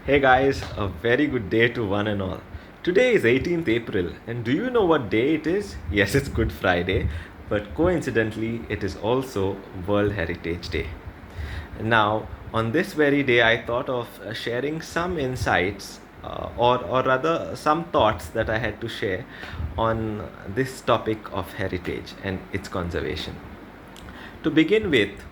Hey guys, a very good day to one and all. Today is 18th April, and do you know what day it is? Yes, it's Good Friday, but coincidentally, it is also World Heritage Day. Now, on this very day, I thought of sharing some insights, or rather, some thoughts that I had to share on this topic of heritage and its conservation. To begin with,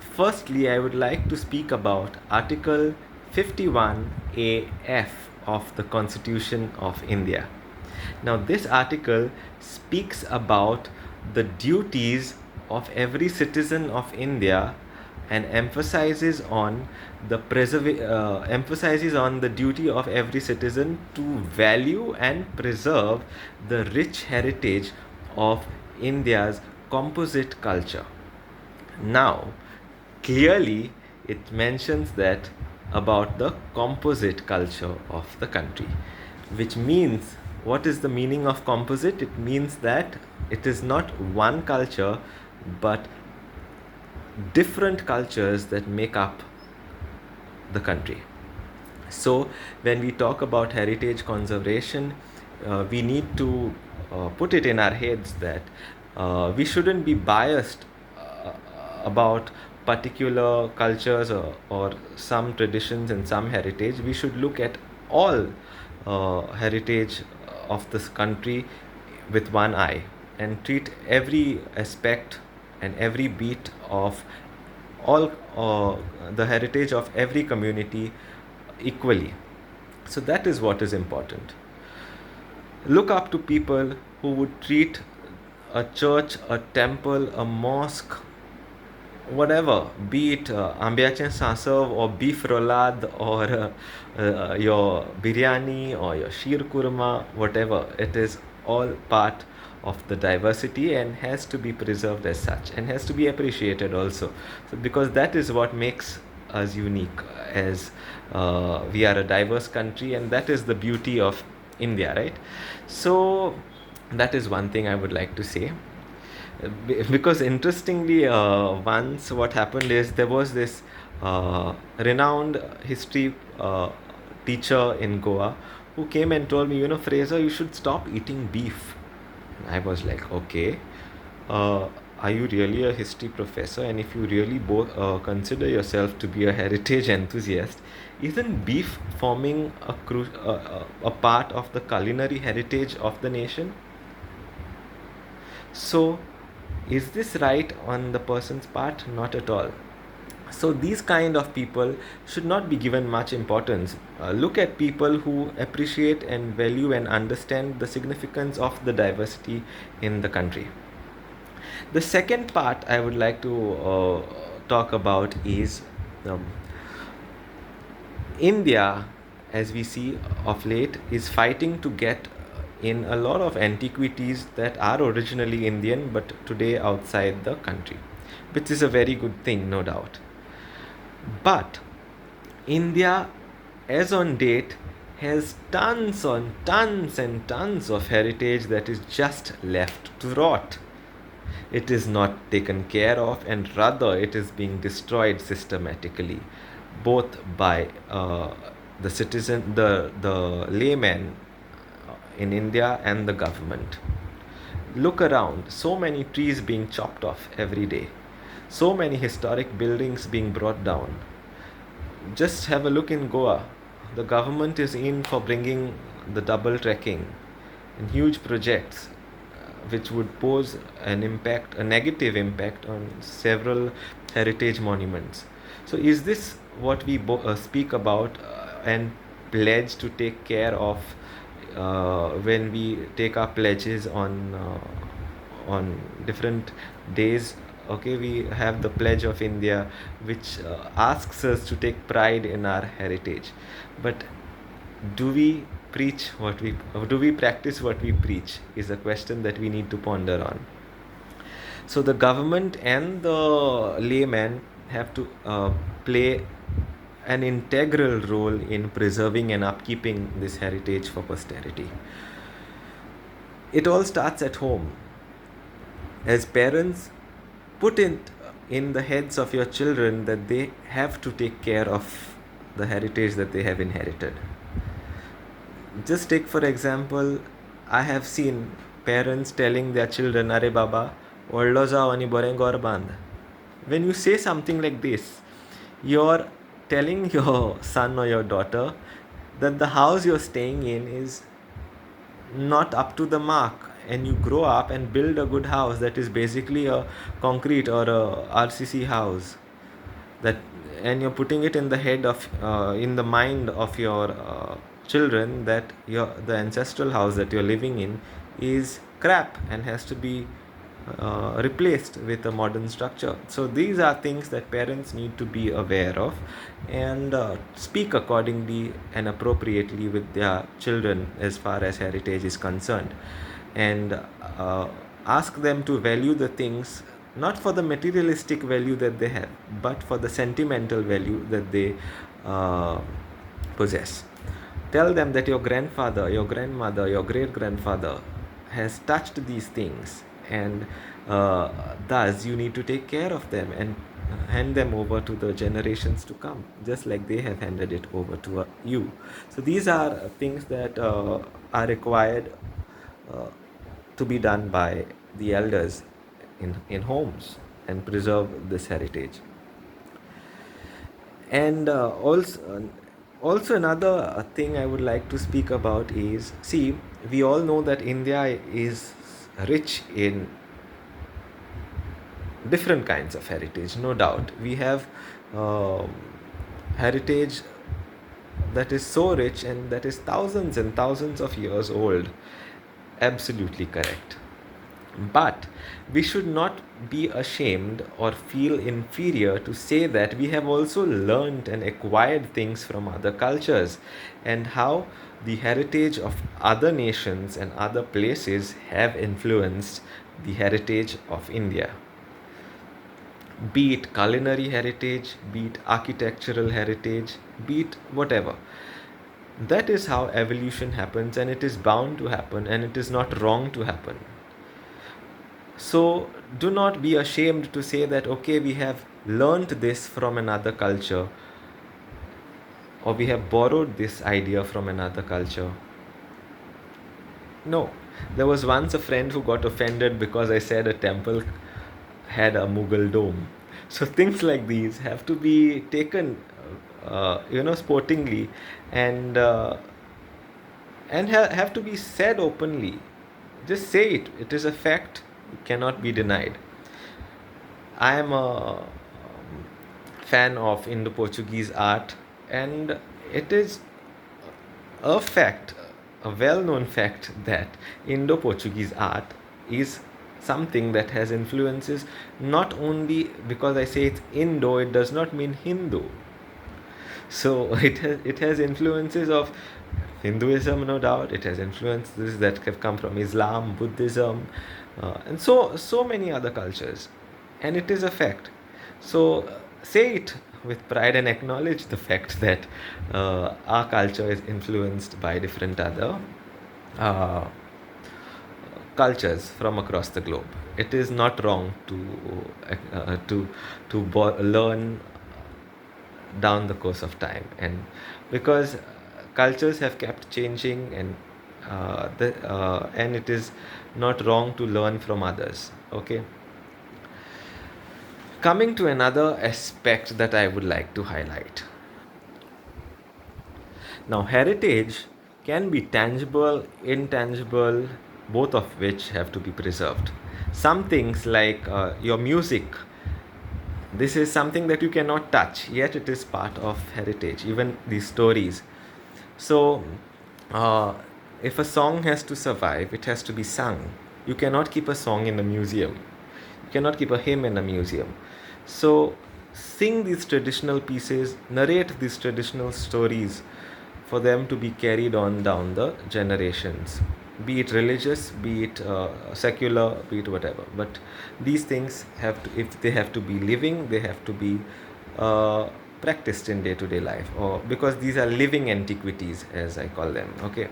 firstly, I would like to speak about Article 51AF of the Constitution of India. Now, this article speaks about the duties of every citizen of India and emphasizes on the duty of every citizen to value and preserve the rich heritage of India's composite culture. Now, clearly, it mentions that about the composite culture of the country, which means, what is the meaning of composite? It means that it is not one culture but different cultures that make up the country. So, when we talk about heritage conservation, we need to put it in our heads that we shouldn't be biased uh, about particular cultures or some traditions and some heritage. We should look at all heritage of this country with one eye and treat every aspect and every beat of all the heritage of every community equally. So that is what is important. Look up to people who would treat a church, a temple, a mosque, whatever, be it Ambiachen Sasav or beef rolad or your biryani or your sheer kurma, whatever, it is all part of the diversity and has to be preserved as such and has to be appreciated also. So, because that is what makes us unique as we are a diverse country, and that is the beauty of India, right? So, that is one thing I would like to say. Because interestingly, once what happened is there was this renowned history teacher in Goa who came and told me, Fraser, you should stop eating beef. And I was like, okay, uh, are you really a history professor? And if you really consider yourself to be a heritage enthusiast, isn't beef forming a part of the culinary heritage of the nation? So, is this right on the person's part? Not at all. So, these kind of people should not be given much importance. Look at people who appreciate and value and understand the significance of the diversity in the country. The second part I would like to talk about is um, India, as we see of late, is fighting to get in a lot of antiquities that are originally Indian but today outside the country, which is a very good thing, no doubt. But India, as on date, has tons on tons and tons of heritage that is just left to rot. It is not taken care of, and rather it is being destroyed systematically, both by the layman in India and the government. Look around, so many trees being chopped off every day, so many historic buildings being brought down. Just have a look in Goa. The government is in for bringing the double trekking and huge projects which would pose a negative impact on several heritage monuments. So, is this what we speak about and pledge to take care of when we take our pledges on different days? Okay, we have the Pledge of India, which asks us to take pride in our heritage, but do we do we practice what we preach is a question that we need to ponder on. So the government and the layman have to play an integral role in preserving and upkeeping this heritage for posterity. It all starts at home. As parents, put it in the heads of your children that they have to take care of the heritage that they have inherited. Just take for example, I have seen parents telling their children, "Are Baba, oldo jao ani bore ghar bandh." When you say something like this, you're telling your son or your daughter that the house you're staying in is not up to the mark, and you grow up and build a good house that is basically a concrete or a RCC house, that, and you're putting it in the head of in the mind of your children that your the ancestral house that you're living in is crap and has to be replaced with a modern structure. So these are things that parents need to be aware of, and speak accordingly and appropriately with their children as far as heritage is concerned, and ask them to value the things not for the materialistic value that they have, but for the sentimental value that they uh, possess. Tell them that your grandfather, your grandmother, your great grandfather has touched these things, and thus you need to take care of them and hand them over to the generations to come, just like they have handed it over to you. So these are things that are required uh, to be done by the elders in homes and preserve this heritage. And also another thing I would like to speak about is, see, we all know that India is rich in different kinds of heritage, no doubt. We have um heritage that is so rich and that is thousands and thousands of years old. Absolutely correct. But we should not be ashamed or feel inferior to say that we have also learned and acquired things from other cultures, and how the heritage of other nations and other places have influenced the heritage of India. Be it culinary heritage, be it architectural heritage, be it whatever. That is how evolution happens, and it is bound to happen, and it is not wrong to happen. So do not be ashamed to say that, okay, we have learned this from another culture, or we have borrowed this idea from another culture. No. There was once a friend who got offended because I said a temple had a Mughal dome. So things like these have to be taken, sportingly, and have to be said openly. Just say it. It is a fact. It cannot be denied. I am a fan of Indo-Portuguese art, and it is a fact, a well-known fact, that Indo-Portuguese art is something that has influences. Not only because I say it's Indo, it does not mean Hindu. So it has influences of Hinduism, no doubt. It has influences that have come from Islam, Buddhism, and so many other cultures, and it is a fact. So say it with pride and acknowledge the fact that our culture is influenced by different other uh, cultures from across the globe. It is not wrong to learn down the course of time, and because cultures have kept changing, and it is not wrong to learn from others. Okay, coming to another aspect that I would like to highlight. Now, heritage can be tangible, intangible, both of which have to be preserved. Some things like your music, this is something that you cannot touch, yet it is part of heritage, even these stories. So, uh, if a song has to survive, it has to be sung. You cannot keep a song in a museum, you cannot keep a hymn in a museum. So, sing these traditional pieces, narrate these traditional stories for them to be carried on down the generations, be it religious, be it secular, be it whatever. But these things have to, if they have to be living, they have to be practiced in day to day life, or because these are living antiquities, as I call them. Okay.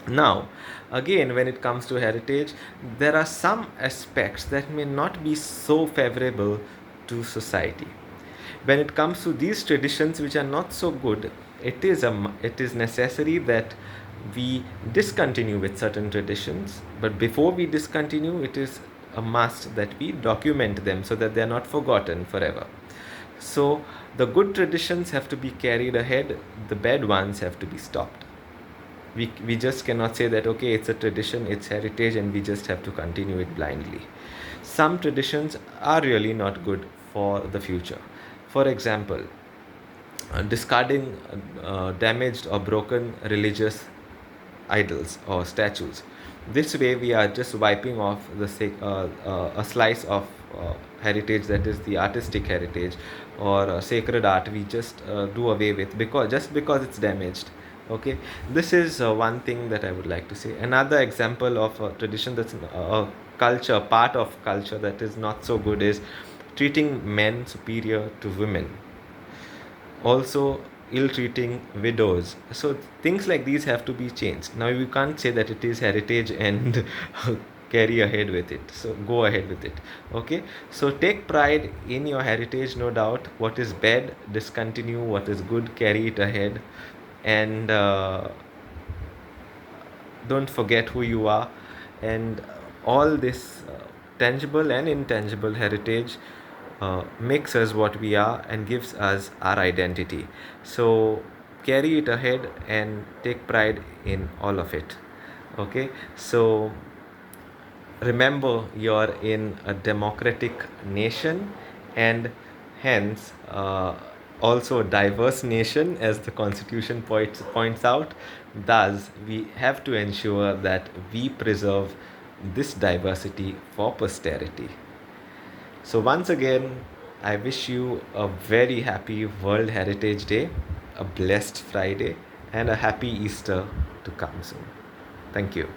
Now, again, when it comes to heritage, there are some aspects that may not be so favorable to society. When it comes to these traditions which are not so good, it is necessary that we discontinue with certain traditions, but before we discontinue, it is a must that we document them so that they are not forgotten forever. So the good traditions have to be carried ahead, the bad ones have to be stopped. We just cannot say that okay, it's a tradition, it's heritage, and we just have to continue it blindly. Some traditions are really not good for the future. For example, discarding damaged or broken religious idols or statues. This way, we are just wiping off a slice of heritage, that is the artistic heritage or sacred art. We just do away with because it's damaged. Okay, this is one thing that I would like to say. Another example of a tradition that's a culture, part of culture that is not so good is treating men superior to women, also ill-treating widows. So things like these have to be changed. Now you can't say that it is heritage and carry ahead with it, so go ahead with it. Okay, so take pride in your heritage, no doubt. What is bad, discontinue. What is good, carry it ahead. And don't forget who you are. And all this tangible and intangible heritage makes us what we are and gives us our identity. So carry it ahead and take pride in all of it. Okay, so remember, you're in a democratic nation, and hence also a diverse nation, as the constitution points out. Thus we have to ensure that we preserve this diversity for posterity. So once again, I wish you a very happy World Heritage Day, a blessed Friday, and a happy Easter to come soon. Thank you.